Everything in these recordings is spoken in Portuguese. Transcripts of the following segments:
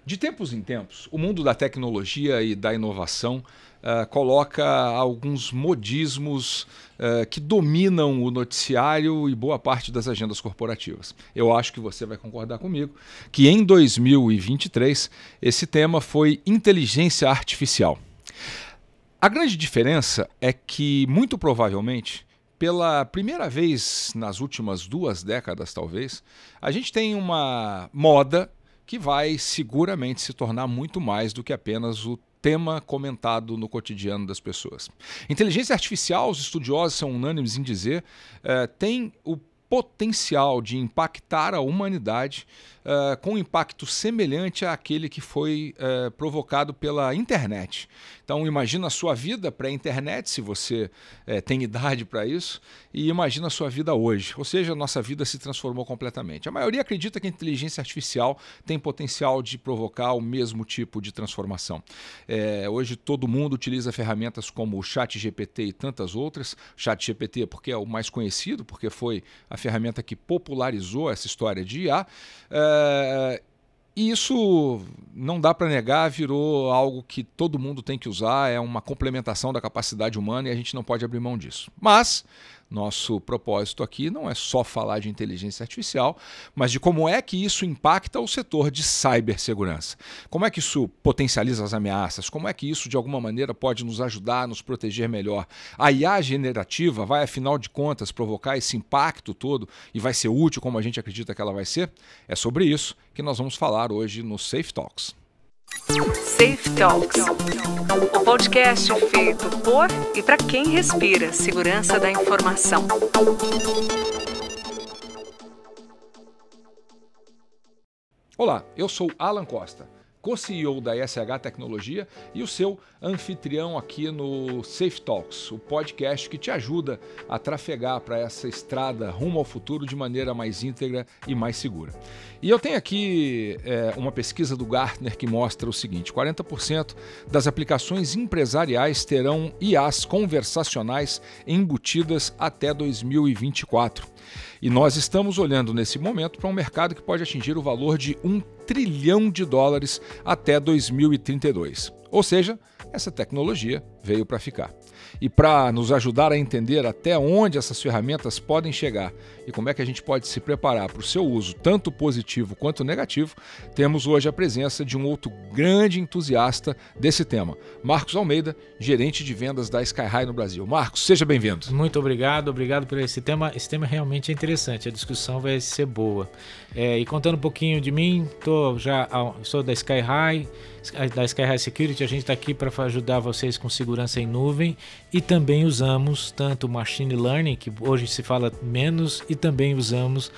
De tempos em tempos, o mundo da tecnologia e da inovação coloca alguns modismos que dominam o noticiário e boa parte das agendas corporativas. Eu acho que você vai concordar comigo que em 2023 esse tema foi inteligência artificial. A grande diferença é que, muito provavelmente, pela primeira vez nas últimas 2 décadas, talvez, a gente tem uma moda que vai seguramente se tornar muito mais do que apenas o tema comentado no cotidiano das pessoas. Inteligência artificial, os estudiosos são unânimes em dizer, tem o potencial de impactar a humanidade com um impacto semelhante àquele que foi provocado pela internet. Então imagina a sua vida pré-internet, se você tem idade para isso, e imagina a sua vida hoje. Ou seja, a nossa vida se transformou completamente. A maioria acredita que a inteligência artificial tem potencial de provocar o mesmo tipo de transformação. Hoje todo mundo utiliza ferramentas como o ChatGPT e tantas outras. ChatGPT porque é o mais conhecido, porque foi a ferramenta que popularizou essa história de IA. E isso, não dá para negar, virou algo que todo mundo tem que usar, é uma complementação da capacidade humana e a gente não pode abrir mão disso. Mas nosso propósito aqui não é só falar de inteligência artificial, mas de como é que isso impacta o setor de cibersegurança. Como é que isso potencializa as ameaças? Como é que isso, de alguma maneira, pode nos ajudar a nos proteger melhor? A IA generativa vai, afinal de contas, provocar esse impacto todo e vai ser útil como a gente acredita que ela vai ser? É sobre isso que nós vamos falar hoje no Safe Talks. Safe Talks, o podcast feito por e para quem respira segurança da informação. Olá, eu sou Alan Costa, co-CEO da SH Tecnologia e o seu anfitrião aqui no Safe Talks, o podcast que te ajuda a trafegar para essa estrada rumo ao futuro de maneira mais íntegra e mais segura. E eu tenho aqui uma pesquisa do Gartner que mostra o seguinte: 40% das aplicações empresariais terão IAs conversacionais embutidas até 2024. E nós estamos olhando nesse momento para um mercado que pode atingir o valor de $1 trilhão até 2032. Ou seja, essa tecnologia veio para ficar. E para nos ajudar a entender até onde essas ferramentas podem chegar e como é que a gente pode se preparar para o seu uso, tanto positivo quanto negativo, temos hoje a presença de um outro grande entusiasta desse tema, Marcos Almeida, gerente de vendas da SkyHigh no Brasil. Marcos, seja bem-vindo. Muito obrigado por esse tema. Esse tema realmente é interessante, a discussão vai ser boa. E contando um pouquinho de mim, sou da SkyHigh Security. A gente está aqui para ajudar vocês com segurança em nuvem e também usamos tanto Machine Learning, que hoje se fala menos, e também usamos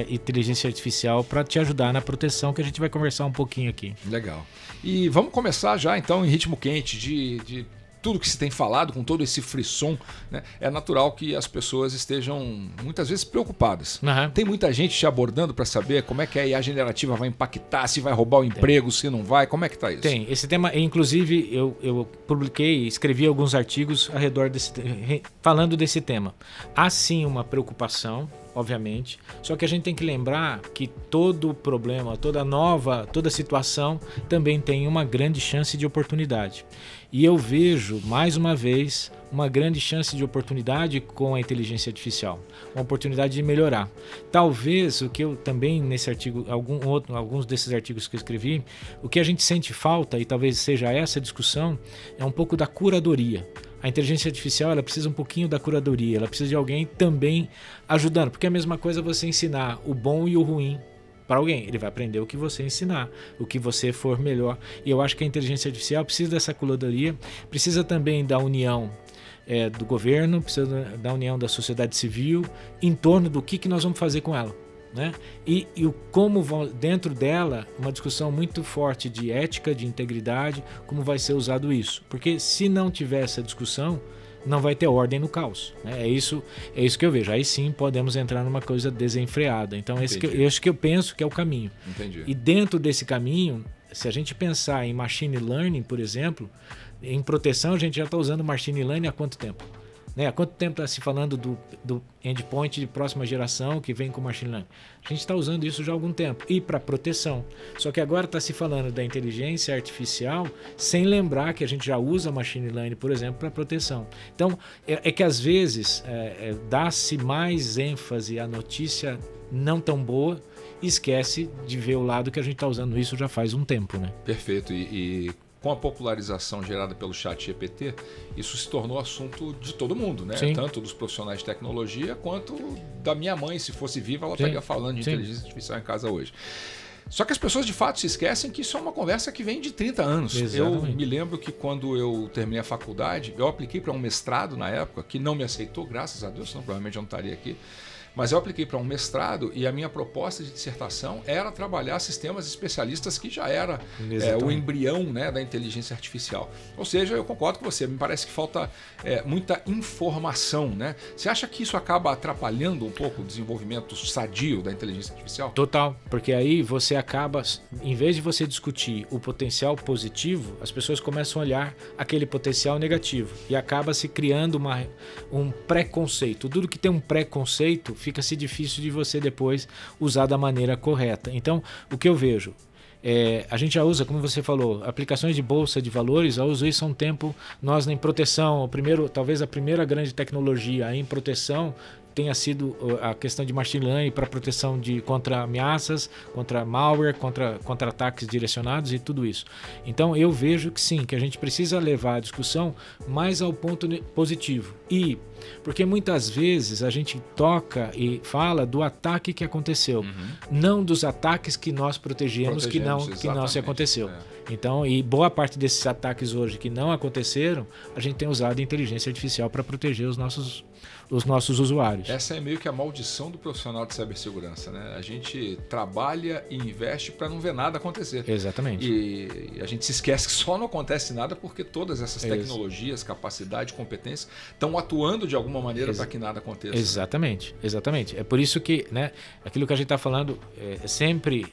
inteligência artificial para te ajudar na proteção, que a gente vai conversar um pouquinho aqui. Legal. E vamos começar já então em ritmo quente de tudo que se tem falado, com todo esse frisson, né? É natural que as pessoas estejam muitas vezes preocupadas. Uhum. Tem muita gente te abordando para saber como é que a IA generativa vai impactar, se vai roubar o emprego, se não vai, como é que está isso? Tem. Esse tema, inclusive, eu publiquei, escrevi alguns artigos ao redor falando desse tema. Há sim uma preocupação, obviamente, só que a gente tem que lembrar que todo problema, toda situação também tem uma grande chance de oportunidade. E eu vejo, mais uma vez, uma grande chance de oportunidade com a inteligência artificial, uma oportunidade de melhorar. Talvez o que eu também nesse artigo, alguns desses artigos que eu escrevi, o que a gente sente falta, e talvez seja essa discussão, é um pouco da curadoria. A inteligência artificial, ela precisa um pouquinho da curadoria, ela precisa de alguém também ajudando, porque é a mesma coisa você ensinar o bom e o ruim para alguém. Ele vai aprender o que você ensinar, o que você for melhor. E eu acho que a inteligência artificial precisa dessa curadoria, precisa também da união do governo, precisa da união da sociedade civil em torno do que nós vamos fazer com ela. Né? E como dentro dela uma discussão muito forte de ética, de integridade, como vai ser usado isso, porque se não tiver essa discussão não vai ter ordem no caos, né? É isso que eu vejo. Aí sim podemos entrar numa coisa desenfreada. Então esse que eu penso que é o caminho. Entendi. E dentro desse caminho, se a gente pensar em machine learning, por exemplo, em proteção a gente já está usando machine learning há quanto tempo? Né? Há quanto tempo está se falando do endpoint de próxima geração que vem com machine learning? A gente está usando isso já há algum tempo. E para proteção. Só que agora está se falando da inteligência artificial sem lembrar que a gente já usa machine learning, por exemplo, para proteção. Então, é que às vezes dá-se mais ênfase à notícia não tão boa e esquece de ver o lado que a gente está usando isso já faz um tempo. Né? Perfeito. E com a popularização gerada pelo ChatGPT, isso se tornou assunto de todo mundo, né? Sim. Tanto dos profissionais de tecnologia quanto da minha mãe, se fosse viva, ela estaria falando de inteligência artificial em casa hoje. Só que as pessoas de fato se esquecem que isso é uma conversa que vem de 30 anos. Exatamente. Eu me lembro que quando eu terminei a faculdade, eu apliquei para um mestrado na época, que não me aceitou, graças a Deus, senão provavelmente eu não estaria aqui. Mas eu apliquei para um mestrado e a minha proposta de dissertação era trabalhar sistemas especialistas, que já era o embrião, né, da inteligência artificial. Ou seja, eu concordo com você, me parece que falta muita informação. Né? Você acha que isso acaba atrapalhando um pouco o desenvolvimento sadio da inteligência artificial? Total, porque aí você acaba, em vez de você discutir o potencial positivo, as pessoas começam a olhar aquele potencial negativo e acaba se criando um preconceito. Tudo que tem um preconceito fica-se difícil de você depois usar da maneira correta. Então, o que eu vejo, a gente já usa, como você falou, aplicações de bolsa de valores, já uso isso há um tempo, nós em proteção, talvez a primeira grande tecnologia em proteção tenha sido a questão de machine learning para proteção contra ameaças, contra malware, contra ataques direcionados e tudo isso. Então eu vejo que sim, que a gente precisa levar a discussão mais ao ponto positivo. Porque muitas vezes a gente toca e fala do ataque que aconteceu, não dos ataques que nós protegemos que não se aconteceu. Então, e boa parte desses ataques hoje que não aconteceram, a gente tem usado inteligência artificial para proteger os nossos usuários. Essa é meio que a maldição do profissional de cibersegurança, né? A gente trabalha e investe para não ver nada acontecer. Exatamente. E a gente se esquece que só não acontece nada porque todas essas tecnologias, capacidade, competência estão atuando de alguma maneira para que nada aconteça. Exatamente, exatamente. É por isso que, né, aquilo que a gente está falando é sempre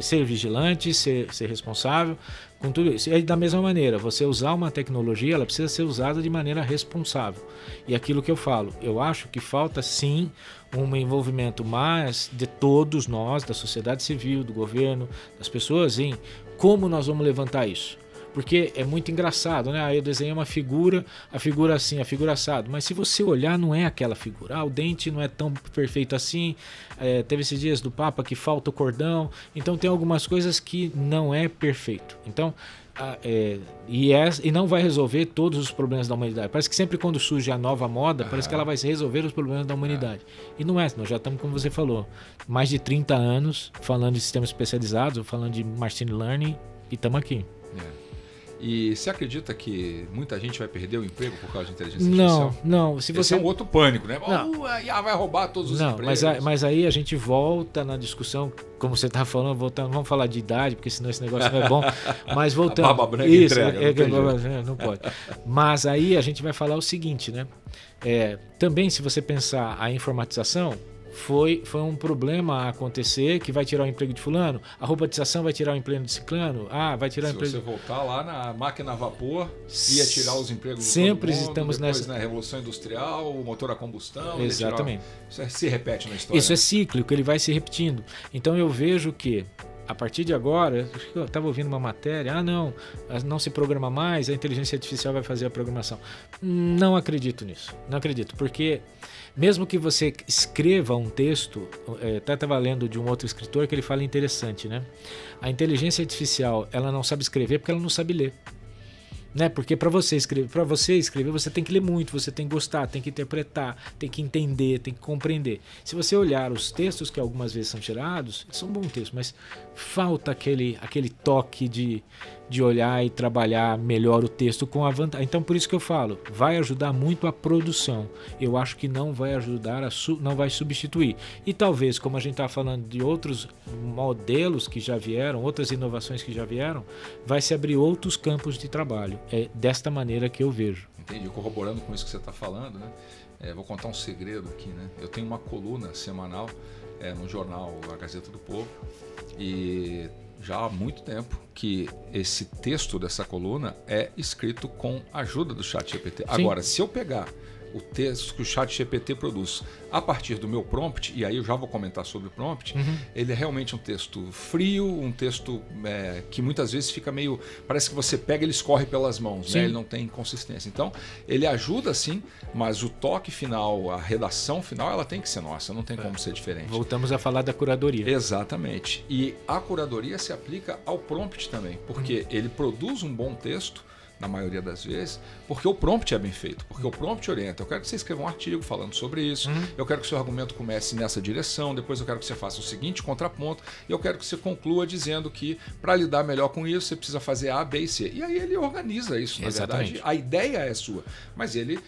ser vigilante, ser responsável com tudo isso. E da mesma maneira, você usar uma tecnologia, ela precisa ser usada de maneira responsável. E aquilo que eu falo, eu acho que falta sim um envolvimento mais de todos nós, da sociedade civil, do governo, das pessoas, em como nós vamos levantar isso. Porque é muito engraçado, né? Aí eu desenhei uma figura, a figura assim, a figura assado. Mas se você olhar, não é aquela figura. O dente não é tão perfeito assim. Teve esses dias do Papa que falta o cordão. Então tem algumas coisas que não é perfeito. Então, e não vai resolver todos os problemas da humanidade. Parece que sempre quando surge a nova moda, parece que ela vai resolver os problemas da humanidade. E não é, nós já estamos, como você falou, mais de 30 anos falando de sistemas especializados, ou falando de machine learning, e estamos aqui. E você acredita que muita gente vai perder o emprego por causa de inteligência artificial? Não. Se você... Esse é um outro pânico, né? A IA vai roubar todos os empregos. Mas aí a gente volta na discussão, como você está falando, vamos falar de idade, porque senão esse negócio não é bom. Mas voltando... A barba branca entrega, não pode. Mas aí a gente vai falar o seguinte, né? Também, se você pensar a informatização, foi um problema a acontecer que vai tirar o emprego de fulano, a robotização vai tirar o emprego de ciclano, vai tirar o emprego... Se você voltar lá na máquina a vapor, ia tirar os empregos sempre de todo mundo, estamos depois, nessa... na Revolução Industrial, o motor a combustão... Exatamente. Isso se repete na história. Isso é cíclico, ele vai se repetindo. Então eu vejo que a partir de agora, eu estava ouvindo uma matéria, não se programa mais, a inteligência artificial vai fazer a programação. Não acredito nisso, não acredito, porque mesmo que você escreva um texto, estava lendo de um outro escritor que ele fala interessante, né? A inteligência artificial, ela não sabe escrever porque ela não sabe ler. Né? Porque para você escrever, você tem que ler muito, você tem que gostar, tem que interpretar, tem que entender, tem que compreender. Se você olhar os textos que algumas vezes são tirados, são bons textos, mas falta aquele toque de olhar e trabalhar melhor o texto com a vantagem. Então, por isso que eu falo, vai ajudar muito a produção. Eu acho que não vai ajudar, não vai substituir. E talvez, como a gente está falando de outros modelos que já vieram, outras inovações que já vieram, vai se abrir outros campos de trabalho. É desta maneira que eu vejo. Entendi. Corroborando com isso que você está falando, né? Vou contar um segredo aqui, né? Eu tenho uma coluna semanal no jornal A Gazeta do Povo e já há muito tempo que esse texto dessa coluna é escrito com a ajuda do ChatGPT. Agora, se eu pegar o texto que o ChatGPT produz a partir do meu prompt, e aí eu já vou comentar sobre o prompt, ele é realmente um texto frio, um texto que muitas vezes fica meio... Parece que você pega e ele escorre pelas mãos, né? Ele não tem consistência. Então, ele ajuda sim, mas o toque final, a redação final, ela tem que ser nossa, não tem como ser diferente. Voltamos a falar da curadoria. Exatamente. E a curadoria se aplica ao prompt também, porque ele produz um bom texto, na maioria das vezes, porque o prompt é bem feito, porque o prompt orienta. Eu quero que você escreva um artigo falando sobre isso, eu quero que o seu argumento comece nessa direção, depois eu quero que você faça o seguinte contraponto, e eu quero que você conclua dizendo que para lidar melhor com isso, você precisa fazer A, B e C. E aí ele organiza isso, na verdade. A ideia é sua, mas ele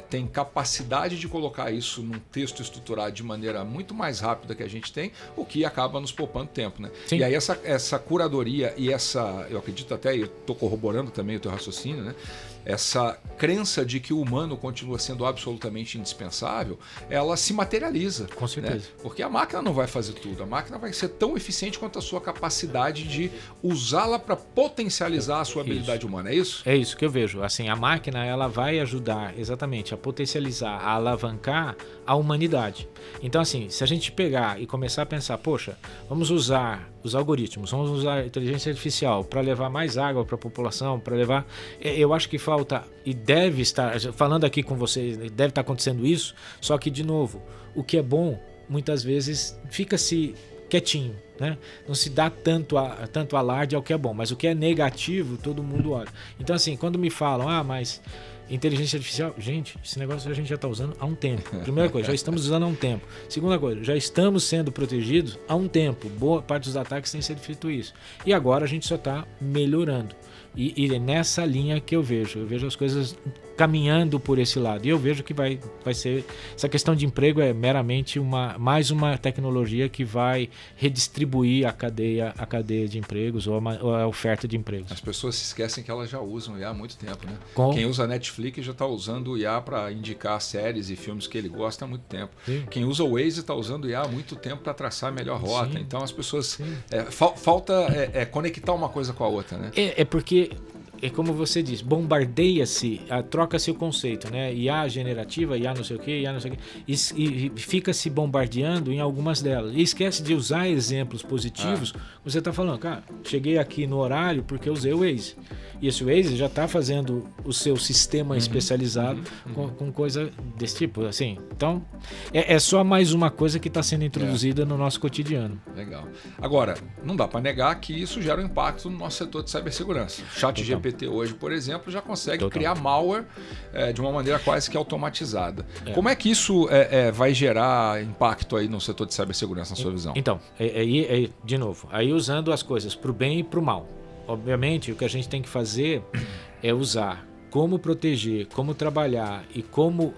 tem capacidade de colocar isso num texto estruturado de maneira muito mais rápida que a gente tem, o que acaba nos poupando tempo, né? E aí essa curadoria e eu acredito até, e eu estou corroborando também o teu raciocínio, né? Essa crença de que o humano continua sendo absolutamente indispensável, ela se materializa. Com certeza. Né? Porque a máquina não vai fazer tudo. A máquina vai ser tão eficiente quanto a sua capacidade de usá-la para potencializar a sua habilidade humana. É isso? É isso que eu vejo. Assim, a máquina ela vai ajudar exatamente a potencializar, a alavancar a humanidade. Então, assim, se a gente pegar e começar a pensar, poxa, vamos usar os algoritmos, vamos usar a inteligência artificial para levar mais água para a população, para levar... Eu acho que falta, e deve estar, falando aqui com vocês, deve estar acontecendo isso, só que, de novo, o que é bom, muitas vezes, fica-se quietinho, né? Não se dá tanto alarde ao que é bom, mas o que é negativo, todo mundo olha. Então, assim, quando me falam, mas... inteligência artificial, gente, esse negócio a gente já está usando há um tempo. Primeira coisa, já estamos usando há um tempo. Segunda coisa, já estamos sendo protegidos há um tempo. Boa parte dos ataques tem sido feito isso. E agora a gente só está melhorando. E é nessa linha que eu vejo as coisas caminhando por esse lado. E eu vejo que vai ser... Essa questão de emprego é meramente mais uma tecnologia que vai redistribuir a cadeia de empregos ou a oferta de empregos. As pessoas se esquecem que elas já usam o IA há muito tempo, né? Quem usa a Netflix já está usando o IA para indicar séries e filmes que ele gosta há muito tempo. Sim. Quem usa o Waze está usando o IA há muito tempo para traçar a melhor rota. Sim. Então as pessoas... falta conectar uma coisa com a outra, né? É porque... É como você diz, bombardeia-se, troca-se o conceito, né? IA generativa, IA não sei o quê, IA não sei o quê, e fica se bombardeando em algumas delas. E esquece de usar exemplos positivos. Você está falando, cara, cheguei aqui no horário porque eu usei o Waze. E esse Waze já está fazendo o seu sistema especializado com coisa desse tipo, assim. Então, é só mais uma coisa que está sendo introduzida no nosso cotidiano. Legal. Agora, não dá para negar que isso gera um impacto no nosso setor de cibersegurança. ChatGPT hoje, por exemplo, já consegue criar malware de uma maneira quase que automatizada. Como é que isso vai gerar impacto aí no setor de cibersegurança, na sua visão? Então, de novo, aí usando as coisas para o bem e para o mal. Obviamente, o que a gente tem que fazer é usar como proteger, como trabalhar e como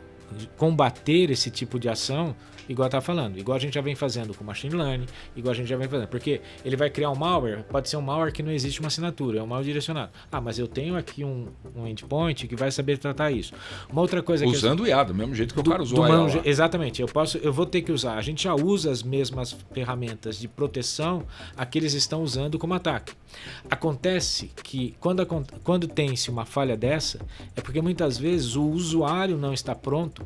combater esse tipo de ação, igual está falando, igual a gente já vem fazendo com machine learning, igual a gente já vem fazendo, porque ele vai criar um malware, pode ser um malware que não existe uma assinatura, é um malware direcionado. Mas eu tenho aqui um endpoint que vai saber tratar isso. Uma outra coisa usando o IA, do mesmo jeito que o cara usou a IA. Exatamente, eu vou ter que usar, a gente já usa as mesmas ferramentas de proteção a que eles estão usando como ataque. Acontece que quando tem-se uma falha dessa, é porque muitas vezes o usuário não está pronto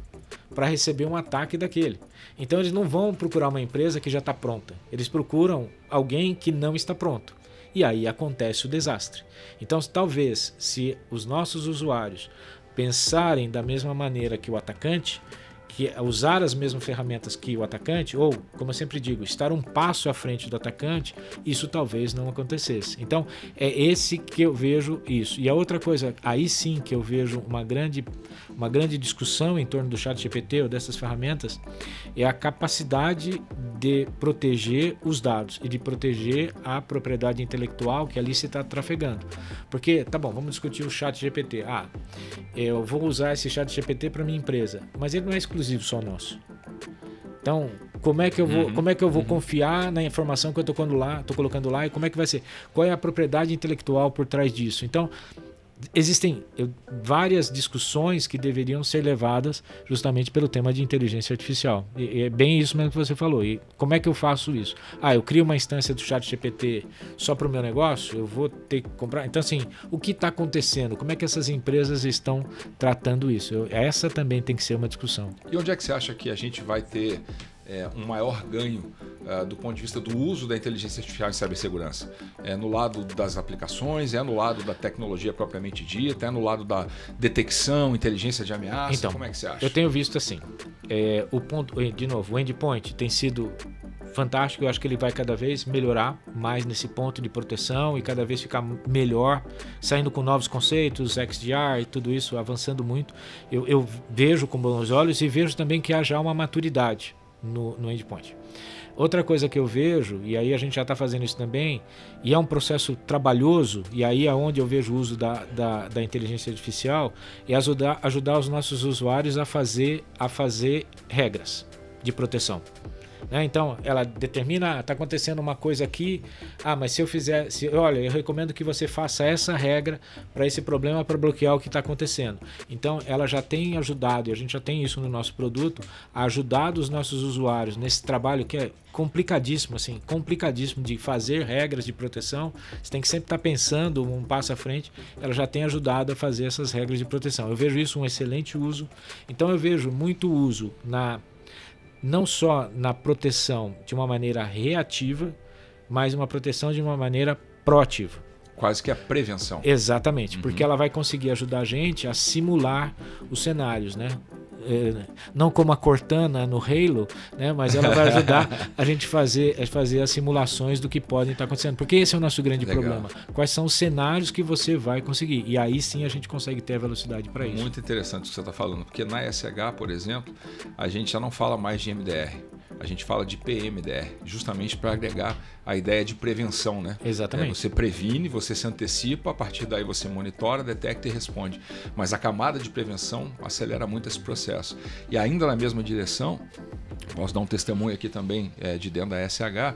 para receber um ataque daquele. Então eles não vão procurar uma empresa que já está pronta. Eles procuram alguém que não está pronto. E aí acontece o desastre. Então talvez se os nossos usuários pensarem da mesma maneira que o atacante, que usar as mesmas ferramentas que o atacante, ou, como eu sempre digo, estar um passo à frente do atacante, isso talvez não acontecesse. Então, é esse que eu vejo isso. E a outra coisa, aí sim que eu vejo uma grande discussão em torno do ChatGPT ou dessas ferramentas, é a capacidade de proteger os dados e de proteger a propriedade intelectual que ali se está trafegando. Porque, tá bom, vamos discutir o ChatGPT. Eu vou usar esse ChatGPT para minha empresa, mas ele não é exclusivo só nosso. Então, como é que eu vou confiar na informação que eu estou colocando lá e como é que vai ser? Qual é a propriedade intelectual por trás disso? Então, existem várias discussões que deveriam ser levadas justamente pelo tema de inteligência artificial. E é bem isso mesmo que você falou. E como é que eu faço isso? Eu crio uma instância do ChatGPT só para o meu negócio? Eu vou ter que comprar? Então, assim, o que está acontecendo? Como é que essas empresas estão tratando isso? Essa também tem que ser uma discussão. E onde é que você acha que a gente vai ter um maior ganho do ponto de vista do uso da inteligência artificial em cibersegurança? É no lado das aplicações, é no lado da tecnologia propriamente dita, é no lado da detecção, inteligência de ameaça? Então, como é que você acha? Eu tenho visto assim, o endpoint tem sido fantástico, eu acho que ele vai cada vez melhorar mais nesse ponto de proteção e cada vez ficar melhor, saindo com novos conceitos, XDR e tudo isso, avançando muito. Eu vejo com bons olhos e vejo também que há já uma maturidade no endpoint. Outra coisa que eu vejo, e aí a gente já está fazendo isso também, e é um processo trabalhoso, e aí é onde eu vejo o uso da inteligência artificial, é ajudar os nossos usuários a fazer regras de proteção. Então, ela determina, está acontecendo uma coisa aqui, mas se eu fizer, olha, eu recomendo que você faça essa regra para esse problema, para bloquear o que está acontecendo. Então, ela já tem ajudado, e a gente já tem isso no nosso produto, a ajudar os nossos usuários nesse trabalho que é complicadíssimo de fazer regras de proteção. Você tem que sempre estar pensando um passo à frente. Ela já tem ajudado a fazer essas regras de proteção. Eu vejo isso um excelente uso. Então, eu vejo muito uso não só na proteção de uma maneira reativa, mas uma proteção de uma maneira proativa. Quase que a prevenção. Exatamente, porque ela vai conseguir ajudar a gente a simular os cenários, né? Não como a Cortana no Halo, né? Mas ela vai ajudar a gente fazer as simulações do que podem estar acontecendo. Porque esse é o nosso grande problema. Quais são os cenários que você vai conseguir? E aí sim a gente consegue ter a velocidade para isso. Muito interessante o que você está falando, porque na SH, por exemplo, a gente já não fala mais de MDR. A gente fala de PMDR, justamente para agregar a ideia de prevenção, né? Exatamente. Você previne, você se antecipa, a partir daí você monitora, detecta e responde. Mas a camada de prevenção acelera muito esse processo. E ainda na mesma direção, posso dar um testemunho aqui também de dentro da SH,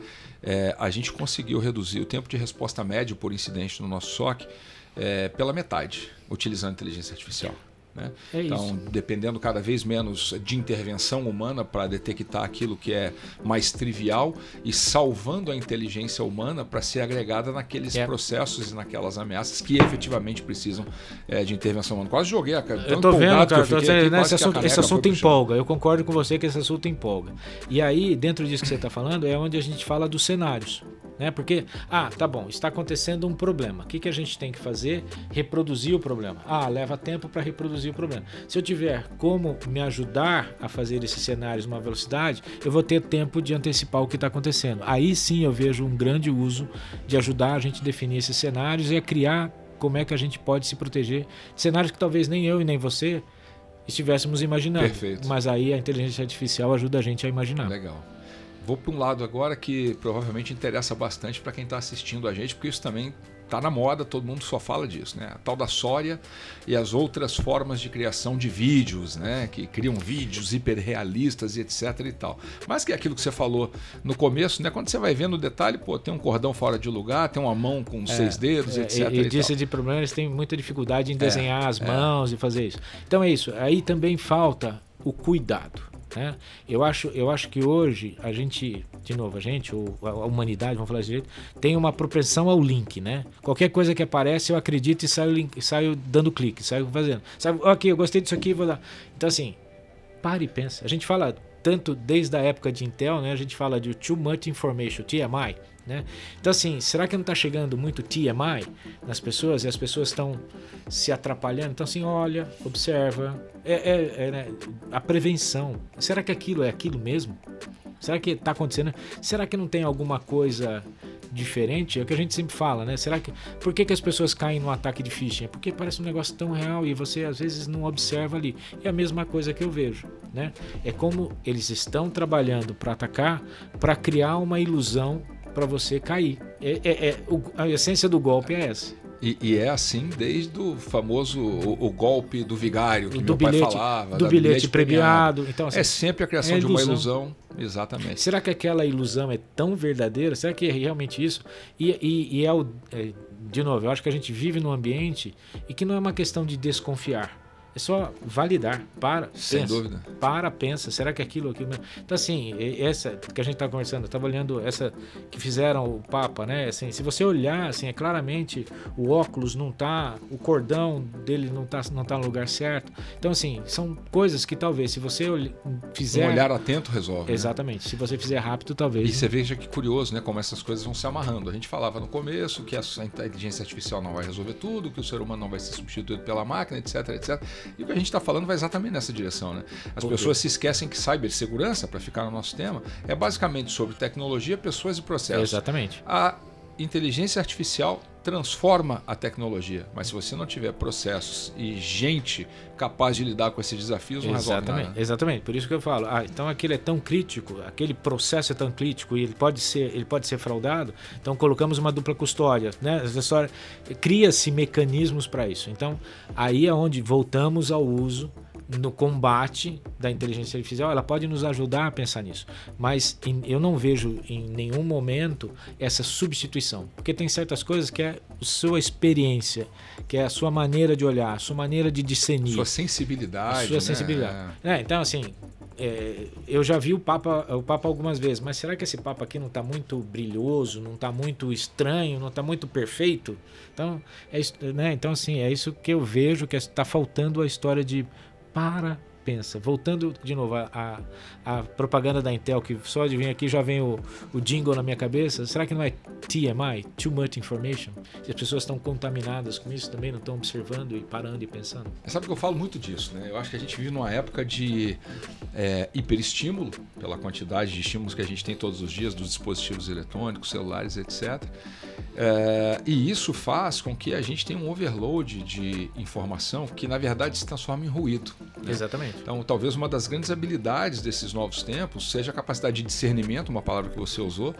a gente conseguiu reduzir o tempo de resposta médio por incidente no nosso SOC pela metade, utilizando inteligência artificial. Né? Então, dependendo cada vez menos de intervenção humana para detectar aquilo que é mais trivial e salvando a inteligência humana para ser agregada naqueles processos e naquelas ameaças que efetivamente precisam de intervenção humana. Quase joguei a cara. Eu estou vendo, cara, esse assunto empolga. Eu concordo com você que esse assunto empolga. E aí, dentro disso que você está falando, é onde a gente fala dos cenários. Né? Porque, tá bom, está acontecendo um problema. O que a gente tem que fazer? Reproduzir o problema. Leva tempo para reproduzir o problema. Se eu tiver como me ajudar a fazer esses cenários numa velocidade, eu vou ter tempo de antecipar o que está acontecendo. Aí sim eu vejo um grande uso de ajudar a gente a definir esses cenários e a criar como é que a gente pode se proteger de cenários que talvez nem eu e nem você estivéssemos imaginando. Perfeito. Mas aí a inteligência artificial ajuda a gente a imaginar. Legal. Vou para um lado agora que provavelmente interessa bastante para quem está assistindo a gente, porque isso também está na moda, todo mundo só fala disso, né? A tal da SORIA e as outras formas de criação de vídeos, né? Que criam vídeos hiperrealistas e etc e tal. Mas que é aquilo que você falou no começo, né? Quando você vai vendo o detalhe, tem um cordão fora de lugar, tem uma mão com 6 dedos, etc. E disso de problema, eles têm muita dificuldade em desenhar as mãos e fazer isso. Então é isso. Aí também falta o cuidado. Né? Eu acho que hoje a gente, ou a humanidade, vamos falar desse jeito, tem uma propensão ao link, né? Qualquer coisa que aparece eu acredito e saio dando clique, saio fazendo. Sabe, ok, eu gostei disso aqui, vou dar. Então assim, pare e pensa. A gente fala tanto desde a época de Intel, né? A gente fala de Too Much Information, TMI. Né? Então assim, será que não está chegando muito TMI nas pessoas e as pessoas estão se atrapalhando? Então assim, olha, observa, né? A prevenção, será que aquilo é aquilo mesmo? Será que está acontecendo? Será que não tem alguma coisa diferente? É o que a gente sempre fala, né? Por que as pessoas caem no ataque de phishing? É porque parece um negócio tão real e você às vezes não observa ali. É a mesma coisa que eu vejo, né? É como eles estão trabalhando para atacar, para criar uma ilusão para você cair. A essência do golpe é essa. E é assim desde o famoso o golpe do vigário, que do meu pai bilhete, falava. Do bilhete premiado. Então, assim, é sempre a criação de uma ilusão. Exatamente. Será que aquela ilusão é tão verdadeira? Será que é realmente isso? De novo, eu acho que a gente vive num ambiente e que não é uma questão de desconfiar. É só validar. Sem pensa. dúvida. Pensa. Será que aquilo mesmo? Então, assim, essa que a gente está conversando, eu estava olhando essa que fizeram o Papa, né? Assim, se você olhar, assim, é claramente o óculos não tá, o cordão dele não tá no lugar certo. Então, assim, são coisas que talvez, se você fizer... Um olhar atento resolve. Exatamente. Né? Se você fizer rápido, talvez... E você veja que curioso, né? Como essas coisas vão se amarrando. A gente falava no começo que a inteligência artificial não vai resolver tudo, que o ser humano não vai ser substituído pela máquina, etc, etc. E o que a gente está falando vai exatamente nessa direção, né? As pessoas se esquecem que cibersegurança, para ficar no nosso tema, é basicamente sobre tecnologia, pessoas e processos. Exatamente. A inteligência artificial transforma a tecnologia, mas se você não tiver processos e gente capaz de lidar com esses desafios, não resolve nada. Né? Exatamente, por isso que eu falo, então aquilo é tão crítico, aquele processo é tão crítico e ele pode ser fraudado, então colocamos uma dupla custódia, né? Cria-se mecanismos para isso. Então, aí é onde voltamos ao uso no combate da inteligência artificial. Ela pode nos ajudar a pensar nisso, mas eu não vejo em nenhum momento essa substituição, porque tem certas coisas que é a sua experiência, que é a sua maneira de olhar, a sua maneira de discernir, sua sensibilidade, sua sensibilidade. Então, assim, eu já vi o Papa algumas vezes, mas será que esse Papa aqui não está muito brilhoso, não está muito estranho, não está muito perfeito? Então, né? Então, assim, é isso que eu vejo que está faltando a história de pensa. Voltando de novo a propaganda da Intel, que só de vir aqui já vem o jingle na minha cabeça. Será que não é TMI? Too much information? Se as pessoas estão contaminadas com isso, também não estão observando e parando e pensando. Sabe que eu falo muito disso, né? Eu acho que a gente vive numa época de hiperestímulo, pela quantidade de estímulos que a gente tem todos os dias, dos dispositivos eletrônicos, celulares, etc. E isso faz com que a gente tenha um overload de informação que, na verdade, se transforma em ruído. Né? Exatamente. Então, talvez uma das grandes habilidades desses novos tempos seja a capacidade de discernimento, uma palavra que você usou,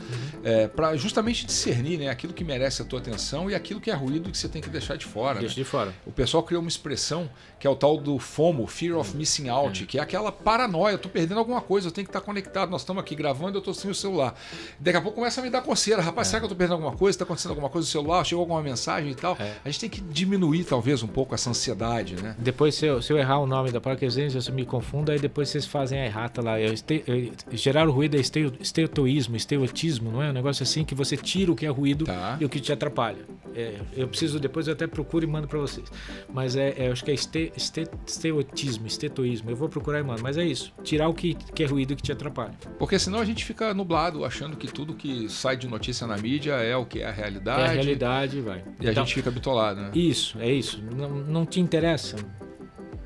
para justamente discernir, né, aquilo que merece a tua atenção e aquilo que é ruído e que você tem que deixar de fora. Deixa de fora. O pessoal criou uma expressão que é o tal do FOMO, Fear of Missing Out, que é aquela paranoia, eu estou perdendo alguma coisa, eu tenho que estar conectado, nós estamos aqui gravando, eu estou sem o celular. Daqui a pouco começa a me dar coceira, rapaz, será que eu estou perdendo alguma coisa? Está acontecendo alguma coisa no celular? Chegou alguma mensagem e tal? A gente tem que diminuir talvez um pouco essa ansiedade, né? Depois, se eu errar o nome da palavra, que às vezes eu me confundo, aí depois vocês fazem a errata lá. Gerar o ruído é estereotismo, não é? Um negócio assim que você tira o que é ruído e o que te atrapalha. Depois eu até procuro e mando para vocês. Mas eu acho que é estetoísmo. Eu vou procurar e mando. Mas é isso. Tirar o que é ruído e que te atrapalha. Porque senão a gente fica nublado, achando que tudo que sai de notícia na mídia é o que é a realidade. É a realidade, vai. E a gente fica bitolado, né? Isso. Não te interessa.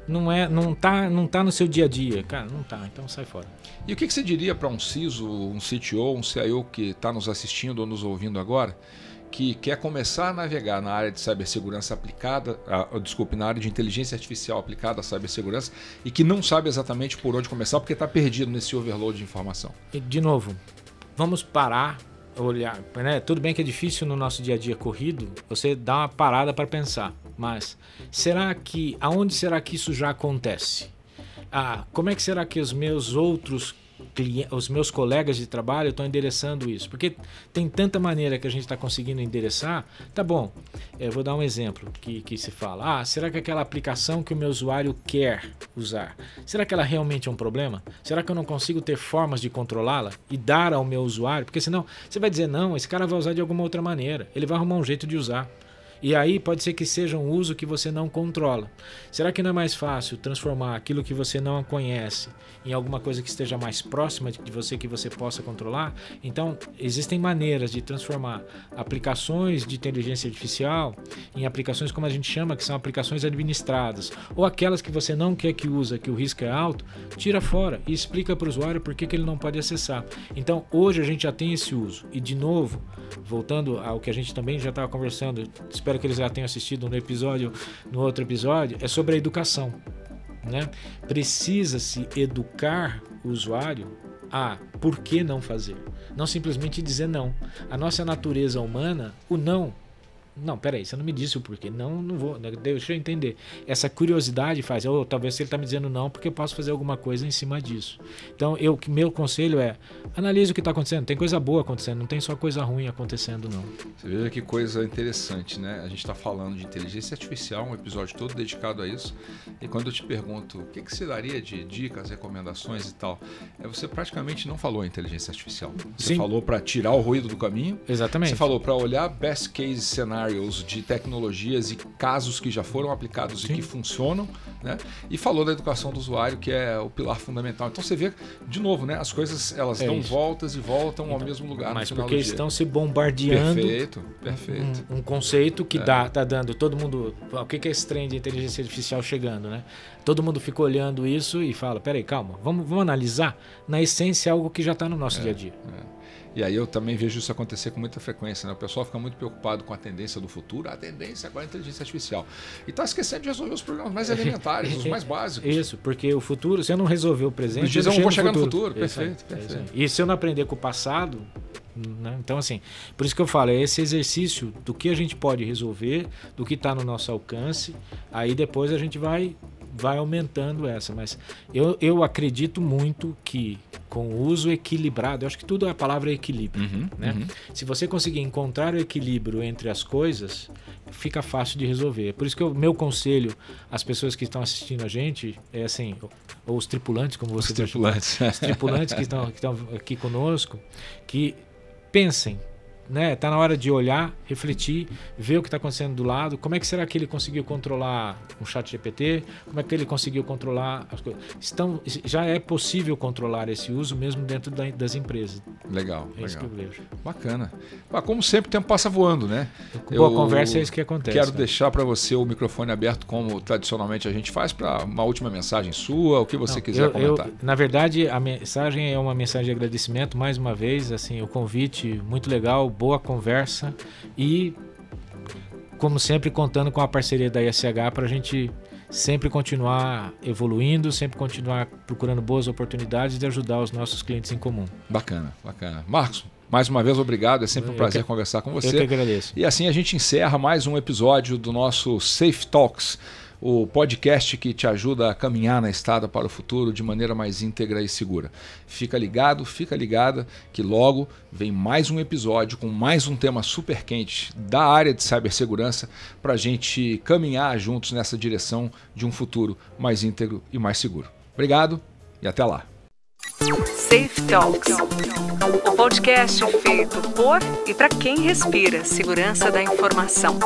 Não tá no seu dia a dia. Cara, não tá. Então sai fora. E o que você diria para um CISO, um CTO, um CIO que está nos assistindo ou nos ouvindo agora, que quer começar a navegar na área de cibersegurança aplicada, na área de inteligência artificial aplicada à cibersegurança e que não sabe exatamente por onde começar porque está perdido nesse overload de informação? E, de novo, vamos parar, olhar, né? Tudo bem que é difícil no nosso dia a dia corrido, você dá uma parada para pensar, mas aonde será que isso já acontece? Como é que será que os meus colegas de trabalho estão endereçando isso? Porque tem tanta maneira que a gente está conseguindo endereçar. Tá bom, eu vou dar um exemplo que se fala. Será que aquela aplicação que o meu usuário quer usar, será que ela realmente é um problema? Será que eu não consigo ter formas de controlá-la e dar ao meu usuário? Porque senão você vai dizer, não, esse cara vai usar de alguma outra maneira. Ele vai arrumar um jeito de usar. E aí pode ser que seja um uso que você não controla. Será que não é mais fácil transformar aquilo que você não conhece em alguma coisa que esteja mais próxima de você, que você possa controlar? Então, existem maneiras de transformar aplicações de inteligência artificial em aplicações, como a gente chama, que são aplicações administradas. Ou aquelas que você não quer que use, que o risco é alto, tira fora e explica para o usuário por que ele não pode acessar. Então, hoje a gente já tem esse uso. E, de novo, voltando ao que a gente também já estava conversando, espero que eles já tenham assistido no outro episódio, é sobre a educação, né? Precisa-se educar o usuário a por que não fazer, não simplesmente dizer não. A nossa natureza humana, o não Não, peraí, você não me disse o porquê. Não vou, deixa eu entender. Essa curiosidade faz, talvez ele está me dizendo não, porque eu posso fazer alguma coisa em cima disso. Então, meu conselho é, analise o que está acontecendo. Tem coisa boa acontecendo, não tem só coisa ruim acontecendo, não. Você veja que coisa interessante, né? A gente está falando de inteligência artificial, um episódio todo dedicado a isso. E quando eu te pergunto o que você daria de dicas, recomendações e tal, você praticamente não falou em inteligência artificial. Você falou para tirar o ruído do caminho. Exatamente. Você falou para olhar best case cenários de tecnologias e casos que já foram aplicados Sim. e que funcionam, né? E falou da educação do usuário, que é o pilar fundamental. Então você vê, de novo, né? As coisas elas dão voltas e voltam ao mesmo lugar. Mas porque estão se bombardeando. Perfeito. Um conceito que tá dando todo mundo. O que é esse trem de inteligência artificial chegando, né? Todo mundo fica olhando isso e fala, peraí, calma, vamos analisar na essência algo que já está no nosso dia a dia. E aí eu também vejo isso acontecer com muita frequência, né? O pessoal fica muito preocupado com a tendência do futuro, a tendência agora é a inteligência artificial. E está esquecendo de resolver os problemas mais elementares, os mais básicos. Isso, porque o futuro, se eu não resolver o presente, eu não vou chegar no futuro. Perfeito. E se eu não aprender com o passado, né? Então assim, por isso que eu falo, é esse exercício do que a gente pode resolver, do que está no nosso alcance, aí depois a gente vai aumentando essa, mas eu acredito muito que com o uso equilibrado, eu acho que tudo a palavra é equilíbrio, né? Se você conseguir encontrar o equilíbrio entre as coisas, fica fácil de resolver. Por isso que o meu conselho às pessoas que estão assistindo a gente é assim, ou os tripulantes, como você os tripulantes que estão aqui conosco, que pensem, né? Tá na hora de olhar, refletir, ver o que está acontecendo do lado. Como é que será que ele conseguiu controlar um chat GPT? Como é que ele conseguiu controlar as coisas? Já é possível controlar esse uso mesmo dentro das empresas. Legal. Isso que eu vejo. Bacana. Como sempre, o tempo passa voando, né? Boa conversa é isso que acontece. Quero deixar para você o microfone aberto, como tradicionalmente a gente faz, para uma última mensagem sua, o que você quiser comentar. Na verdade, a mensagem é uma mensagem de agradecimento, mais uma vez, assim, o convite muito legal, boa conversa e, como sempre, contando com a parceria da ISH para a gente sempre continuar evoluindo, sempre continuar procurando boas oportunidades de ajudar os nossos clientes em comum. Bacana. Marcos, mais uma vez, obrigado. É sempre um prazer conversar com você. Eu que agradeço. E assim a gente encerra mais um episódio do nosso Safe Talks, o podcast que te ajuda a caminhar na estrada para o futuro de maneira mais íntegra e segura. Fica ligada, que logo vem mais um episódio com mais um tema super quente da área de cibersegurança para a gente caminhar juntos nessa direção de um futuro mais íntegro e mais seguro. Obrigado e até lá. Safe Talks, o podcast feito por e para quem respira segurança da informação.